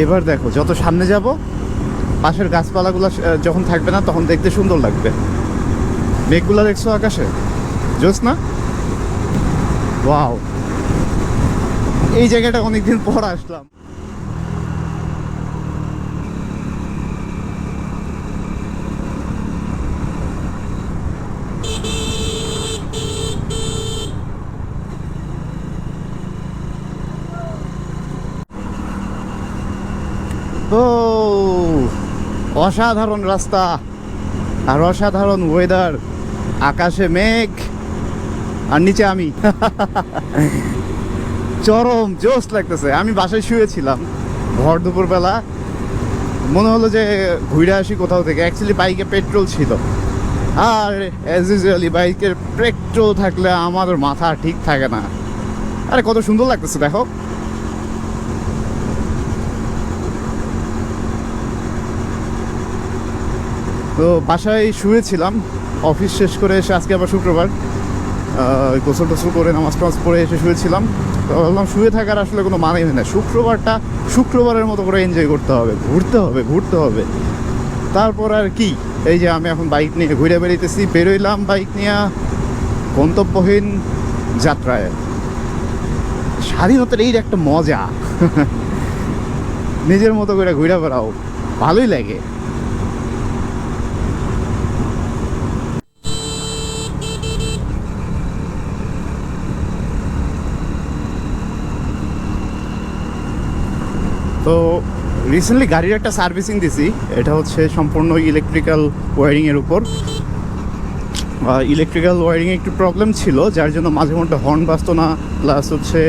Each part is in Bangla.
এবার দেখো, যত সামনে যাব পাশের গাছপালাগুলো যখন থাকবে না তখন দেখতে সুন্দর লাগবে। মেঘগুলা দেখছো আকাশে, জোস না? ওয়াও, এই জায়গাটা অনেকদিন পর আসলাম। ও, অসাধারণ রাস্তা আর অসাধারণ ওয়েদার, আকাশে মেঘ আর নিচে আমি। চরম জোশ লাগতেছে। আমি বাসায় শুয়েছিলাম ভর দুপুরবেলা, মনে হলো যে ঘুরে আসি কোথাও থেকে। অ্যাকচুয়ালি বাইকে পেট্রোল ছিল, আর অ্যাজ ইউজুয়ালি বাইকের পেট্রোল থাকলে আমার মাথা ঠিক থাকে না। আরে কত সুন্দর লাগতেছে দেখো। তো বাসায় শুয়েছিলাম, অফিস শেষ করে এসে, আজকে আবার শুক্রবার, গোসল টোসল করে নামাজ টামাজ পড়ে এসে শুয়েছিলাম। তো ভাবলাম শুয়ে থাকার আসলে কোনো মানে হয় না, শুক্রবারটা শুক্রবারের মতো করে এনজয় করতে হবে, ঘুরতে হবে ঘুরতে হবে। তারপর আর কি, এই যে আমি এখন বাইক নিয়ে ঘুরে বেরিয়েতেছি, বেরোইলাম বাইক নিয়ে গন্তব্যহীন যাত্রায়। স্বাধীনতার এই একটা মজা। নিজের মতো করে ঘুরে বেড়াও, ভালোই লাগে। তো রিসেন্টলি গাড়ির একটা সার্ভিসিং দিছি, এটা হচ্ছে সম্পূর্ণ ইলেকট্রিক্যাল ওয়ারিংয়ের উপর। ইলেকট্রিক্যাল ওয়ারিংয়ে একটু প্রবলেম ছিল, যার জন্য মাঝে মধ্যে হর্ন বাজতো না, প্লাস হচ্ছে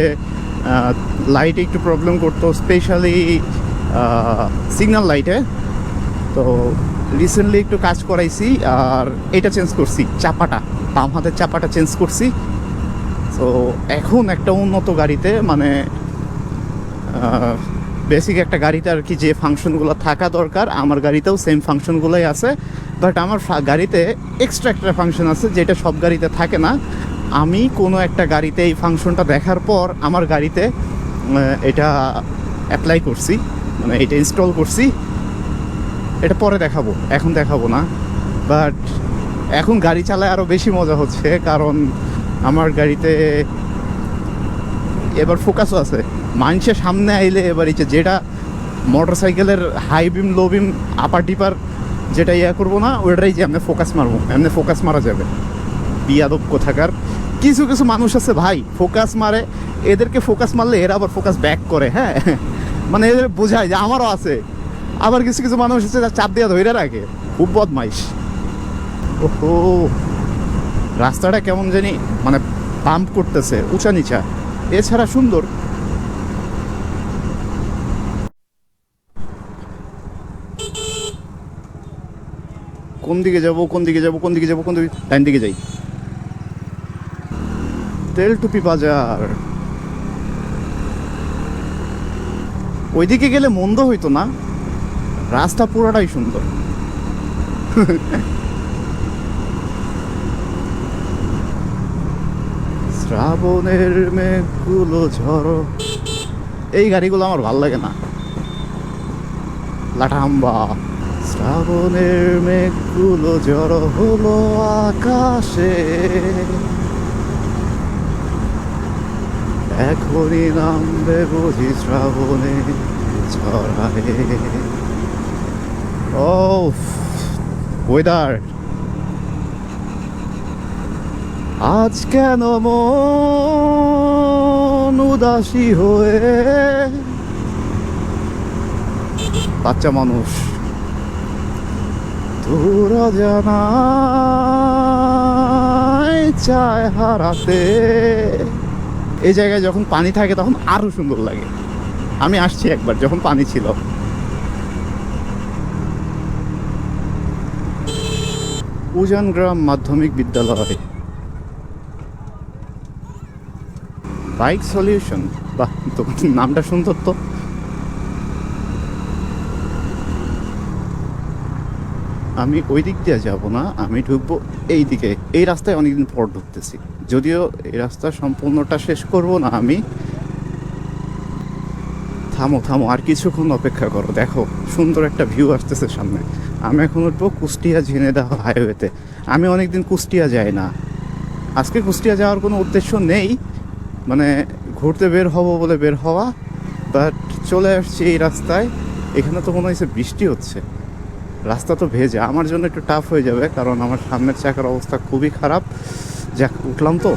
লাইটে একটু প্রবলেম করতো, স্পেশালি সিগন্যাল লাইটে। তো রিসেন্টলি একটু কাজ করাইছি, আর এটা চেঞ্জ করছি, চাপাটা, বাম হাতের চাপাটা চেঞ্জ করছি। তো এখন একটা উন্নত গাড়িতে, মানে বেসিক একটা গাড়িতে আর কি যে ফাংশনগুলো থাকা দরকার, আমার গাড়িতেও সেম ফাংশনগুলোই আছে। বাট আমার গাড়িতে এক্সট্রা একটা ফাংশন আছে যেটা সব গাড়িতে থাকে না। আমি কোনো একটা গাড়িতে এই ফাংশনটা দেখার পর আমার গাড়িতে এটা অ্যাপ্লাই করছি, মানে এটা ইনস্টল করছি। এটা পরে দেখাবো, এখন দেখাবো না। বাট এখন গাড়ি চালায় আরও বেশি মজা হচ্ছে, কারণ আমার গাড়িতে এবার ফোকাসও আছে। মানুষের সামনে আইলে এবার যেটা মোটর সাইকেলের হাই বিম লো বিম আপার ডিপার যেটা ইয়া করবো না, ওইটাই যে এমনি ফোকাস মারবো, এমনি ফোকাস মারা যাবে। বিয়াদব কোথাকার কিছু কিছু মানুষ আছে ভাই, ফোকাস মারে, এদেরকে ফোকাস মারলে এরা আবার ফোকাস ব্যাক করে। হ্যাঁ, মানে এদের বোঝায় যে আমারও আছে। আবার কিছু কিছু মানুষ আছে যা চাপ দিয়ে ধরে রাখে, খুব বদমাইশ। ওহো, রাস্তাটা কেমন জানি মানে পাম্প করতেছে, উঁচা নিচা, এছাড়া সুন্দর। কোন দিকে যাব কোন দিকে যাব কোন দিকে যাব কোন দিকে, ডাইন দিকে যাই। তেলটুপি বাজার, ওইদিকে গেলে মন্দ হইতো না, রাস্তা পুরোটাই সুন্দর। শ্রাবণের মেঘগুলো ঝড়ো, এই গাড়িগুলো আমার ভাল লাগে না। লাঠাম্বা, শ্রাবণের মেঘগুলো জড়ো হলো আকাশে, এখনই নামবে বুঝি শ্রাবণে ছড়ায়। ও ওয়েদার, আজ কেন মন উদাসী হয়ে, বাচ্চা মানুষ দূর জানায় চায় হারাতে। এই জায়গায় যখন পানি থাকে তখন আরো সুন্দর লাগে। আমি আসছি একবার যখন পানি ছিল। উজান গ্রাম মাধ্যমিক বিদ্যালয়, বাইক সলিউশন। বাহ, তো নামটা সুন্দর তো। আমি ওই দিক দিয়ে যাবো না, আমি ঢুকবো এই দিকে। এই রাস্তায় অনেকদিন পর ঢুকতেছি, যদিও এই রাস্তা সম্পূর্ণটা শেষ করব না আমি। থামো থামো, আর কিছুক্ষণ অপেক্ষা করো, দেখো সুন্দর একটা ভিউ আসতেছে সামনে। আমি এখন উঠবো কুষ্টিয়া ঝিনেদহ হাইওয়েতে। আমি অনেকদিন কুষ্টিয়া যাই না, আজকে কুষ্টিয়া যাওয়ার কোনো উদ্দেশ্য নেই, মানে ঘুরতে বের হব বলে বের হওয়া, বাট চলে আসছি এই রাস্তায়। এখানে তো মনে হচ্ছে বৃষ্টি হচ্ছে, রাস্তা তো ভেজা, আমার জন্য একটু টাফ হয়ে যাবে কারণ আমার সামনের চাকার অবস্থা খুবই খারাপ। যাক, উঠলাম তো।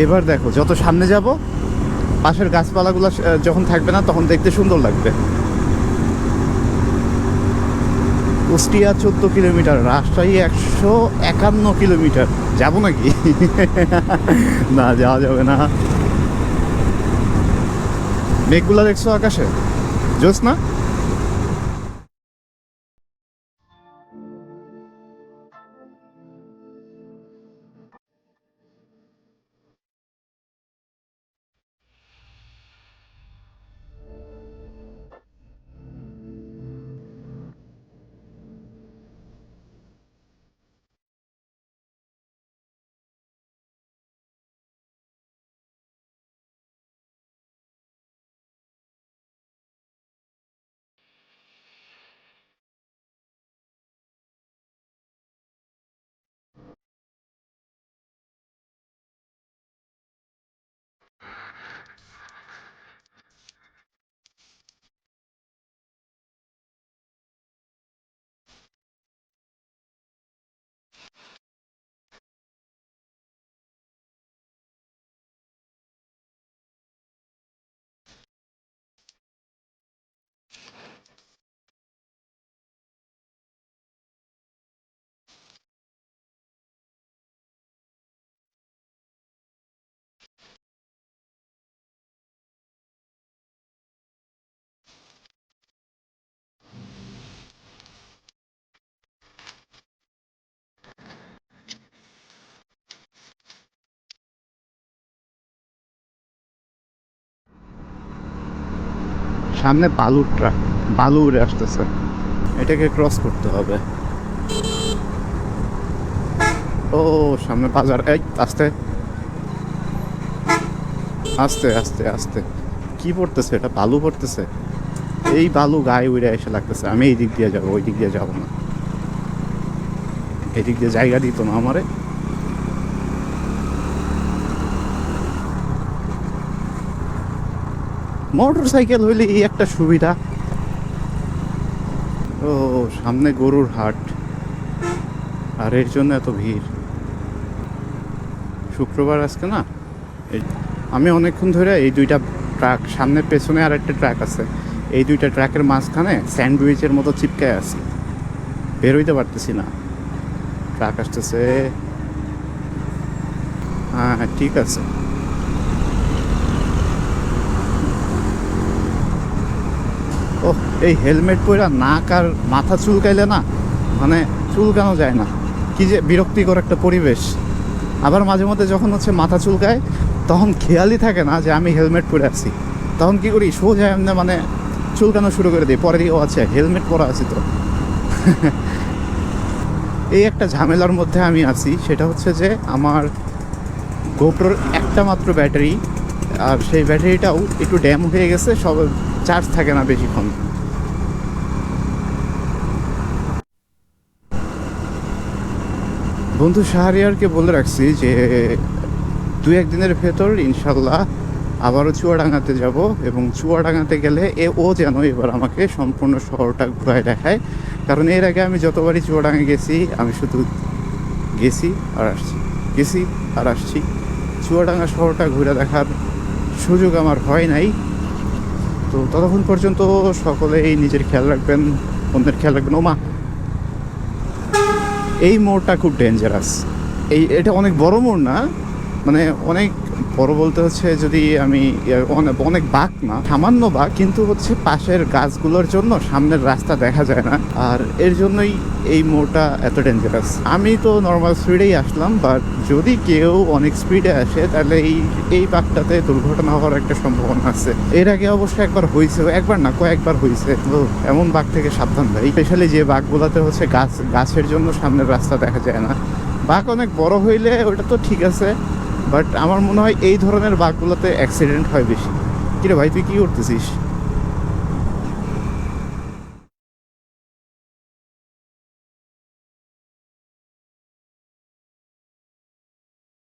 এবার দেখো, যত সামনে যাব পাশের গাছপালাগুলো যখন থাকবে না তখন দেখতে সুন্দর লাগবে। Kushtia 14 kilometre, Rajshahi 151 kilometre. যাবো নাকি? না, যাওয়া যাবে না। মেঘগুলো দেখছো আকাশে? জোস না? সামনে বালুর ট্রাক, বালু উড়ে আসতেছে, এটাকে ক্রস করতে হবে। ও, সামনে বাজার। এই আস্তে আস্তে আস্তে আস্তে, কি পড়তেছে এটা? বালু পড়তেছে, এই বালু গায়ে উড়ে এসে লাগতেছে। আমি এই দিক দিয়ে যাবো, ওই দিক দিয়ে যাবো না, এই দিক দিয়ে জায়গা দিত না আমারে। মোটর সাইকেল হইলে এই একটা সুবিধা। ও, সামনে গরুর হাট, আর এর জন্য এত ভিড়। শুক্রবার আজকে না। আমি অনেকক্ষণ ধরে এই দুইটা ট্রাক, সামনে পেছনে আর একটা ট্রাক আছে, এই দুইটা ট্রাকের মাঝখানে স্যান্ডউইচের মতো চিপকায় আছি, বের হইতে পারতেছি না। ট্রাক আসতেছে। হ্যাঁ হ্যাঁ, ঠিক আছে। ও, এই হেলমেট পরে নাক আর মাথা চুলকাইলে না, মানে চুলকানো যায় না, কি যে বিরক্তিকর একটা পরিবেশ। আবার মাঝে মধ্যে যখন হচ্ছে মাথা চুলকায় তখন খেয়ালই থাকে না যে আমি হেলমেট পরে আছি, তখন কি করি, সোজা এমনি মানে চুলকানো শুরু করে দিই, পরে দিই ও আচ্ছা হেলমেট পরা আছি তো। এই একটা ঝামেলার মধ্যে আমি আছি, সেটা হচ্ছে যে আমার গোপ্রোর একটা মাত্র ব্যাটারি, আর সেই ব্যাটারিটাও একটু ড্যাম হয়ে গেছে, সব চার্জ থাকে না বেশিক্ষণ। বন্ধু শাহরিয়ারকে বলে রাখছি যে 2-1 দিনের ভেতর ইনশাল্লাহ আবারও চুয়াডাঙ্গাতে যাব, এবং চুয়াডাঙ্গাতে গেলে ও যেন এবার আমাকে সম্পূর্ণ শহরটা ঘুরায় দেখায়। কারণ এর আগে আমি যতবারই চুয়াডাঙ্গা গেছি আমি শুধু গেছি আর আসছি, গেছি আর আসছি, চুয়াডাঙ্গা শহরটা ঘুরে দেখার সুযোগ আমার হয় নাই। তো ততক্ষণ পর্যন্ত সকলেই নিজের খেয়াল রাখবেন, অন্যের খেয়াল রাখবেন। ওমা, এই মোড়টা খুব ডেঞ্জারাস। এটা অনেক বড় মোড় না, মানে অনেক বড় বলতে হচ্ছে যদি আমি অনেক বাঁক না, সামান্য বাঁক, কিন্তু হচ্ছে পাশের গাছগুলোর জন্য সামনের রাস্তা দেখা যায় না, আর এর জন্যই এই মোড়টা এত ডেঞ্জারাস। আমি তো নর্মাল স্পিডেই আসলাম, বাট যদি কেউ অনেক স্পিডে আসে তাহলে এই বাঁকটাতে দুর্ঘটনা হওয়ার একটা সম্ভাবনা আছে। এর আগে অবশ্য একবার হয়েছে, একবার না কয়েকবার হয়েছে। তো এমন বাঁক থেকে সাবধান ভাই, স্পেশালি যে বাঁকগুলোতে হচ্ছে গাছের জন্য সামনের রাস্তা দেখা যায় না। বাঁক অনেক বড় হইলে ওটা তো ঠিক আছে, বাট আমার মনে হয় এই ধরনের বাঁকগুলোতে অ্যাক্সিডেন্ট হয় বেশি। কিরে ভাই, তুই কি করতেছিস?